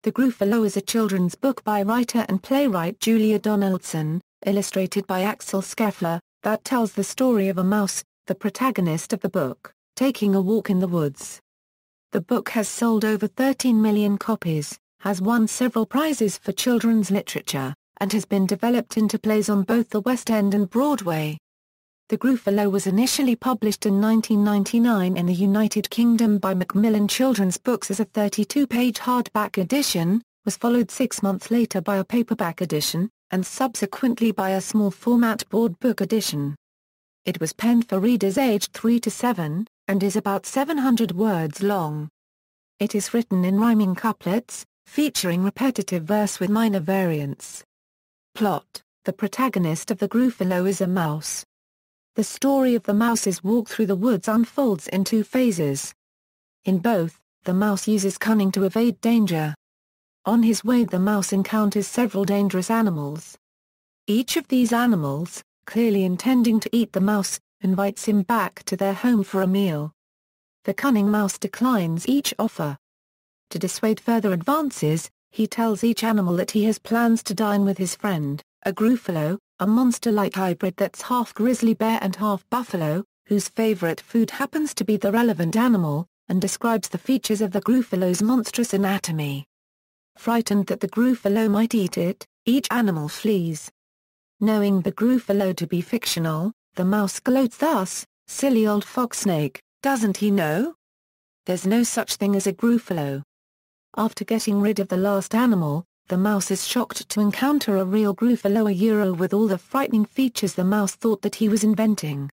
The Gruffalo is a children's book by writer and playwright Julia Donaldson, illustrated by Axel Scheffler, that tells the story of a mouse, the protagonist of the book, taking a walk in the woods. The book has sold over 13 million copies, has won several prizes for children's literature, and has been developed into plays on both the West End and Broadway. The Gruffalo was initially published in 1999 in the United Kingdom by Macmillan Children's Books as a 32-page hardback edition, was followed 6 months later by a paperback edition, and subsequently by a small-format board book edition. It was penned for readers aged 3 to 7, and is about 700 words long. It is written in rhyming couplets, featuring repetitive verse with minor variance. Plot: the protagonist of the Gruffalo is a mouse. The story of the mouse's walk through the woods unfolds in 2 phases. In both, the mouse uses cunning to evade danger. On his way, the mouse encounters several dangerous animals. Each of these animals, clearly intending to eat the mouse, invites him back to their home for a meal. The cunning mouse declines each offer. To dissuade further advances, he tells each animal that he has plans to dine with his friend, a Gruffalo, a monster-like hybrid that's half grizzly bear and half buffalo, whose favorite food happens to be the relevant animal, and describes the features of the Gruffalo's monstrous anatomy. Frightened that the Gruffalo might eat it, each animal flees. Knowing the Gruffalo to be fictional, the mouse gloats thus, "Silly old fox snake, doesn't he know? There's no such thing as a Gruffalo." After getting rid of the last animal, the mouse is shocked to encounter a real Gruffalo with all the frightening features the mouse thought that he was inventing.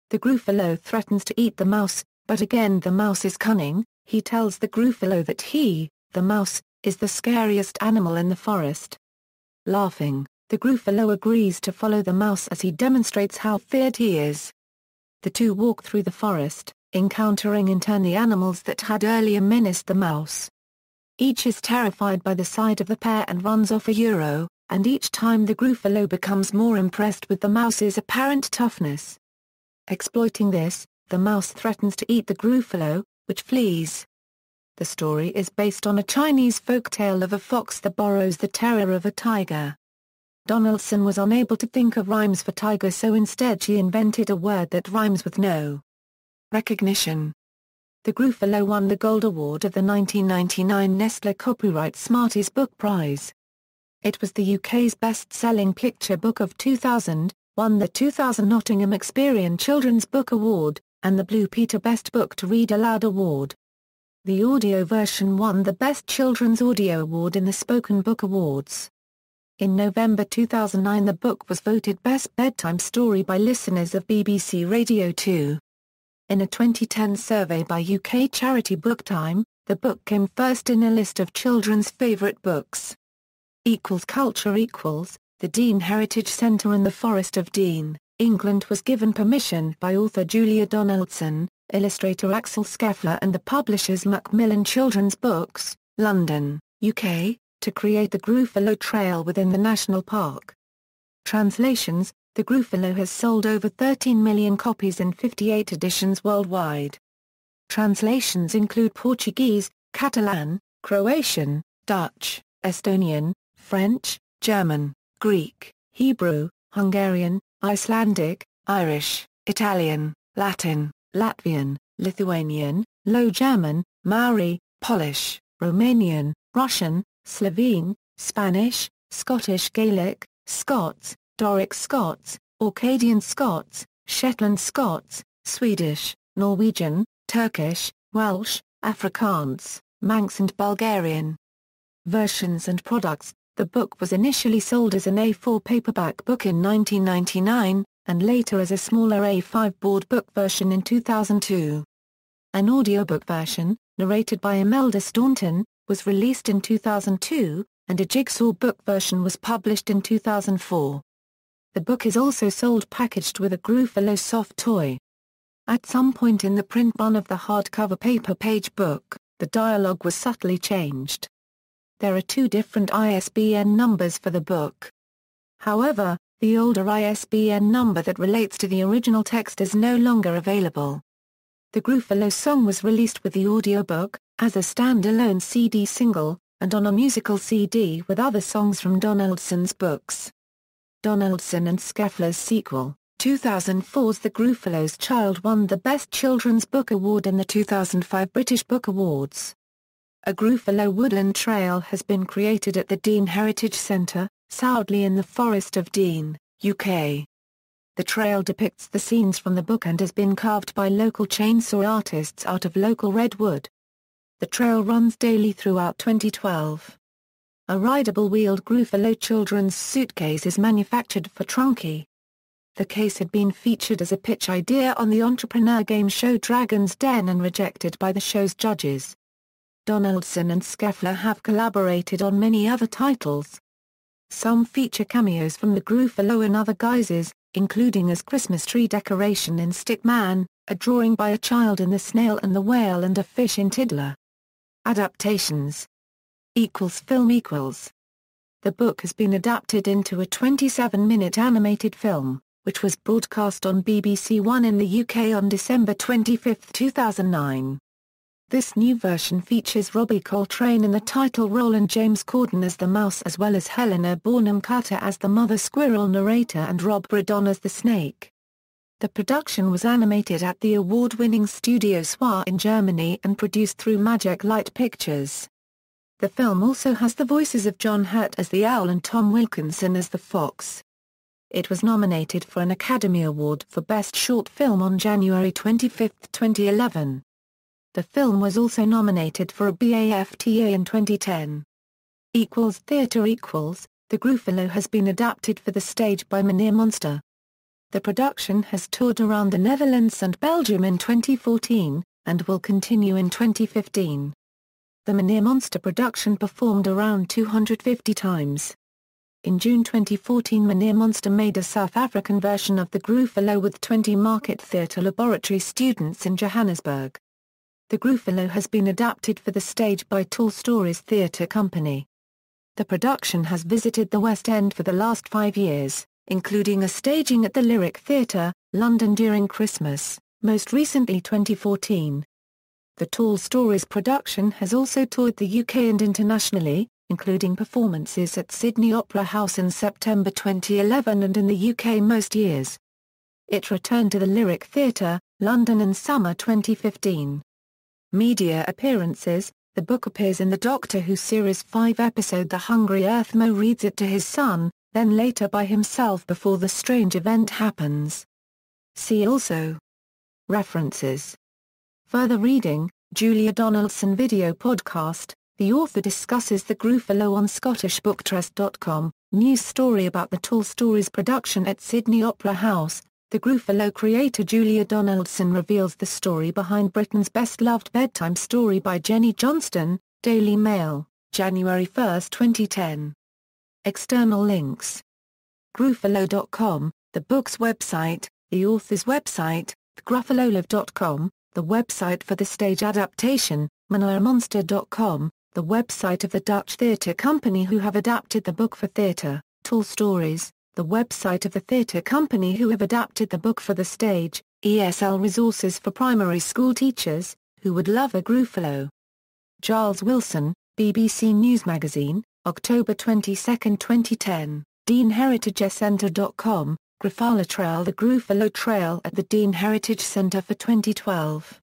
The Gruffalo threatens to eat the mouse, but again the mouse is cunning. He tells the Gruffalo that he, the mouse, is the scariest animal in the forest. Laughing, the Gruffalo agrees to follow the mouse as he demonstrates how feared he is. The two walk through the forest, encountering in turn the animals that had earlier menaced the mouse. Each is terrified by the sight of the pair and runs off and each time the Gruffalo becomes more impressed with the mouse's apparent toughness. Exploiting this, the mouse threatens to eat the Gruffalo, which flees. The story is based on a Chinese folktale of a fox that borrows the terror of a tiger. Donaldson was unable to think of rhymes for tiger, so instead she invented a word that rhymes with no. Recognition. The Gruffalo won the Gold Award of the 1999 Nestlé Copyright Smarties Book Prize. It was the UK's best-selling picture book of 2000, won the 2000 Nottingham Experian Children's Book Award, and the Blue Peter Best Book to Read Aloud Award. The audio version won the Best Children's Audio Award in the Spoken Book Awards. In November 2009 the book was voted Best Bedtime Story by listeners of BBC Radio 2. In a 2010 survey by UK charity Booktime, the book came first in a list of children's favourite books. Culture The Dean Heritage Centre in the Forest of Dean, England was given permission by author Julia Donaldson, illustrator Axel Scheffler and the publishers Macmillan Children's Books, London, UK, to create the Gruffalo Trail within the national park. Translations: The Gruffalo has sold over 13 million copies in 58 editions worldwide. Translations include Portuguese, Catalan, Croatian, Dutch, Estonian, French, German, Greek, Hebrew, Hungarian, Icelandic, Irish, Italian, Latin, Latvian, Lithuanian, Low German, Maori, Polish, Romanian, Russian, Slovene, Spanish, Scottish Gaelic, Scots, Doric Scots, Orcadian Scots, Shetland Scots, Swedish, Norwegian, Turkish, Welsh, Afrikaans, Manx and Bulgarian. Versions and products: the book was initially sold as an A4 paperback book in 1999, and later as a smaller A5 board book version in 2002. An audiobook version, narrated by Imelda Staunton, was released in 2002, and a jigsaw book version was published in 2004. The book is also sold packaged with a Gruffalo soft toy. At some point in the print run of the hardcover paper page book, the dialogue was subtly changed. There are 2 different ISBN numbers for the book. However, the older ISBN number that relates to the original text is no longer available. The Gruffalo song was released with the audiobook, as a standalone CD single, and on a musical CD with other songs from Donaldson's books. Donaldson and Scheffler's sequel, 2004's The Gruffalo's Child, won the Best Children's Book Award in the 2005 British Book Awards. A Gruffalo woodland trail has been created at the Dean Heritage Centre, Soudley in the Forest of Dean, UK. The trail depicts the scenes from the book and has been carved by local chainsaw artists out of local redwood. The trail runs daily throughout 2012. A rideable wheeled Gruffalo children's suitcase is manufactured for Trunky. The case had been featured as a pitch idea on the entrepreneur game show Dragon's Den and rejected by the show's judges. Donaldson and Scheffler have collaborated on many other titles. Some feature cameos from the Gruffalo in other guises, including as Christmas tree decoration in Stickman, a drawing by a child in The Snail and the Whale, and a fish in Tiddler. Adaptations film. The book has been adapted into a 27-minute animated film, which was broadcast on BBC One in the UK on December 25, 2009. This new version features Robbie Coltrane in the title role and James Corden as the mouse, as well as Helena Bonham Carter as the mother squirrel narrator and Rob Brydon as the snake. The production was animated at the award-winning Studio Soir in Germany and produced through Magic Light Pictures. The film also has the voices of John Hurt as the owl and Tom Wilkinson as the fox. It was nominated for an Academy Award for Best Short Film on January 25, 2011. The film was also nominated for a BAFTA in 2010. Theatre The Gruffalo has been adapted for the stage by Meneer Monster. The production has toured around the Netherlands and Belgium in 2014, and will continue in 2015. The Meneer Monster production performed around 250 times. In June 2014, Meneer Monster made a South African version of the Gruffalo with 20 Market Theatre Laboratory students in Johannesburg. The Gruffalo has been adapted for the stage by Tall Stories Theatre Company. The production has visited the West End for the last 5 years, including a staging at the Lyric Theatre, London during Christmas, most recently 2014. The Tall Stories production has also toured the UK and internationally, including performances at Sydney Opera House in September 2011 and in the UK most years. It returned to the Lyric Theatre, London in summer 2015. Media appearances. The book appears in the Doctor Who Series 5 episode The Hungry Earth. Mo reads it to his son, then later by himself before the strange event happens. See also. References. Further reading, Julia Donaldson video podcast. The author discusses the Gruffalo on ScottishBookTrust.com. News story about the Tall Stories production at Sydney Opera House. The Gruffalo creator Julia Donaldson reveals the story behind Britain's best-loved bedtime story by Jenny Johnston, Daily Mail, January 1, 2010. External links. Gruffalo.com, the book's website, the author's website, gruffalolive.com, the website for the stage adaptation, meneermonster.com, the website of the Dutch theatre company who have adapted the book for theatre, Tall Stories, the website of the theatre company who have adapted the book for the stage, ESL resources for primary school teachers, who would love a Gruffalo. Giles Wilson, BBC News Magazine, October 22, 2010, DeanHeritageCentre.com, Gruffalo Trail. The Gruffalo Trail at the Dean Heritage Centre for 2012.